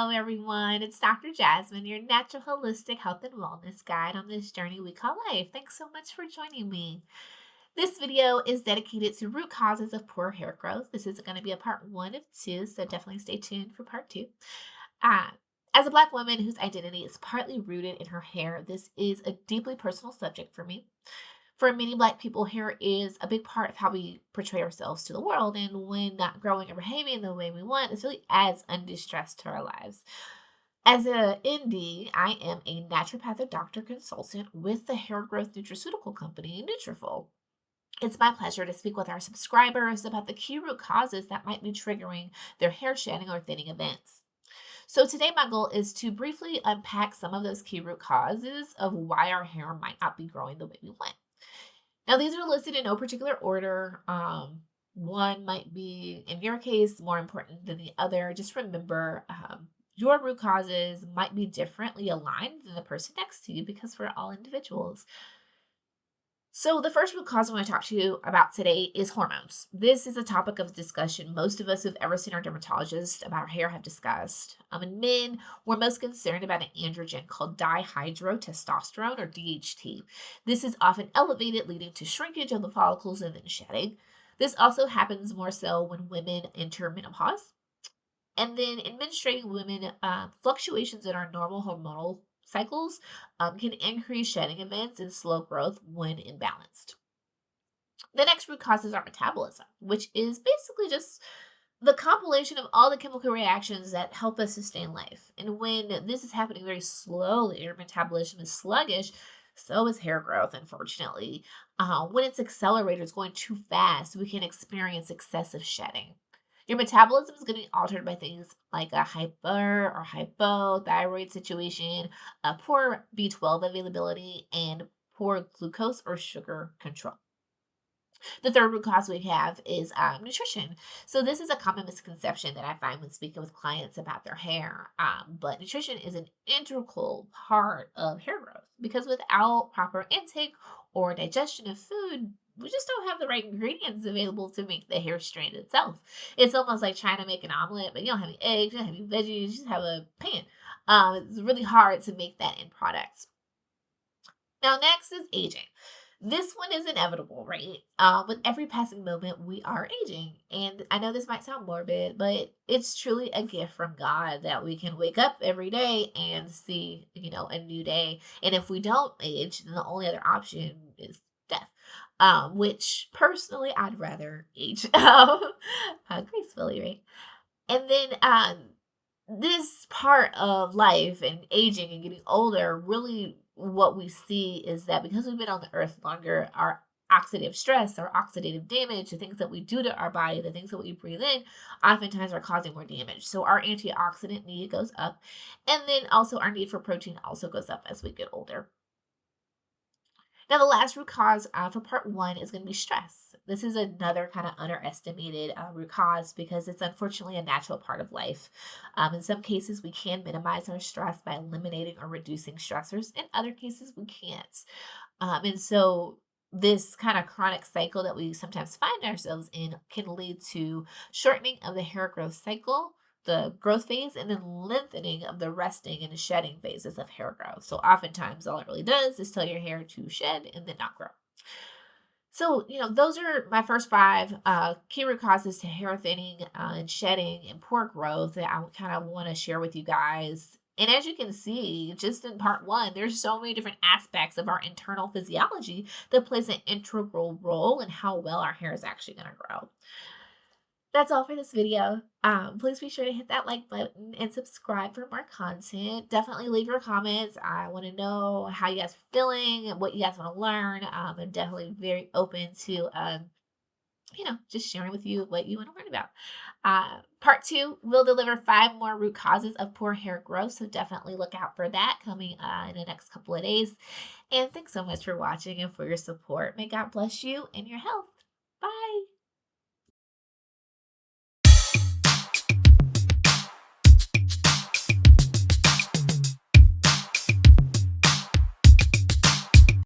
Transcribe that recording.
Hello, everyone. It's Dr. Jasmine, your natural holistic health and wellness guide on this journey we call life. Thanks so much for joining me. This video is dedicated to root causes of poor hair growth. This is going to be a part one of two, so definitely stay tuned for part two. Uh, as a Black woman whose identity is partly rooted in her hair, this is a deeply personal subject for me. For many Black people, hair is a big part of how we portray ourselves to the world. And when not growing or behaving the way we want, this really adds undue stress to our lives. As a ND, I am a naturopathic doctor consultant with the hair growth nutraceutical company, Nutrafol. It's my pleasure to speak with our subscribers about the key root causes that might be triggering their hair shedding or thinning events. So today my goal is to briefly unpack some of those key root causes of why our hair might not be growing the way we want. Now, these are listed in no particular order. One might be, in your case, more important than the other. Just remember, your root causes might be differently aligned than the person next to you because we're all individuals. So, the first root cause I want to talk to you about today is hormones. This is a topic of discussion most of us who've ever seen our dermatologist about our hair have discussed. In men, we're most concerned about an androgen called dihydrotestosterone or DHT. This is often elevated, leading to shrinkage of the follicles and then shedding. This also happens more so when women enter menopause. And then in menstruating women, fluctuations in our normal hormonal cycles can increase shedding events and slow growth when imbalanced. The next root cause is our metabolism, which is basically just the compilation of all the chemical reactions that help us sustain life. And when this is happening very slowly, your metabolism is sluggish, so is hair growth, unfortunately. When it's accelerated, it's going too fast, we can experience excessive shedding. Your metabolism is going to be altered by things like a hyper or hypothyroid situation, a poor B12 availability, and poor glucose or sugar control. The third root cause we have is nutrition. So this is a common misconception that I find when speaking with clients about their hair. But nutrition is an integral part of hair growth because without proper intake or digestion of food, we just don't have the right ingredients available to make the hair strand itself. It's almost like trying to make an omelet, but you don't have any eggs, you don't have any veggies, you just have a pan. It's really hard to make that in products. Now, next is aging. This one is inevitable, right? With every passing moment, we are aging. And I know this might sound morbid, but it's truly a gift from God that we can wake up every day and see, a new day. And if we don't age, then the only other option is death. Which personally, I'd rather age gracefully, right? And then this part of life and aging and getting older, really what we see is that because we've been on the earth longer, our oxidative stress, our oxidative damage, the things that we do to our body, the things that we breathe in, oftentimes are causing more damage. So our antioxidant need goes up. And then also our need for protein also goes up as we get older. Now, the last root cause for part one is going to be stress. This is another kind of underestimated root cause because it's unfortunately a natural part of life. In some cases, we can minimize our stress by eliminating or reducing stressors. In other cases, we can't. And so this kind of chronic cycle that we sometimes find ourselves in can lead to shortening of the hair growth cycle, the growth phase, and then lengthening of the resting and the shedding phases of hair growth. So oftentimes all it really does is tell your hair to shed and then not grow. So, those are my first five key root causes to hair thinning and shedding and poor growth that I kind of want to share with you guys. And as you can see, just in part one, there's so many different aspects of our internal physiology that plays an integral role in how well our hair is actually going to grow. That's all for this video. Please be sure to hit that like button and subscribe for more content. Definitely leave your comments. I want to know how you guys are feeling and what you guys want to learn. I'm definitely very open to, just sharing with you what you want to learn about. Part two will deliver 5 more root causes of poor hair growth. So definitely look out for that coming in the next couple of days. And thanks so much for watching and for your support. May God bless you and your health.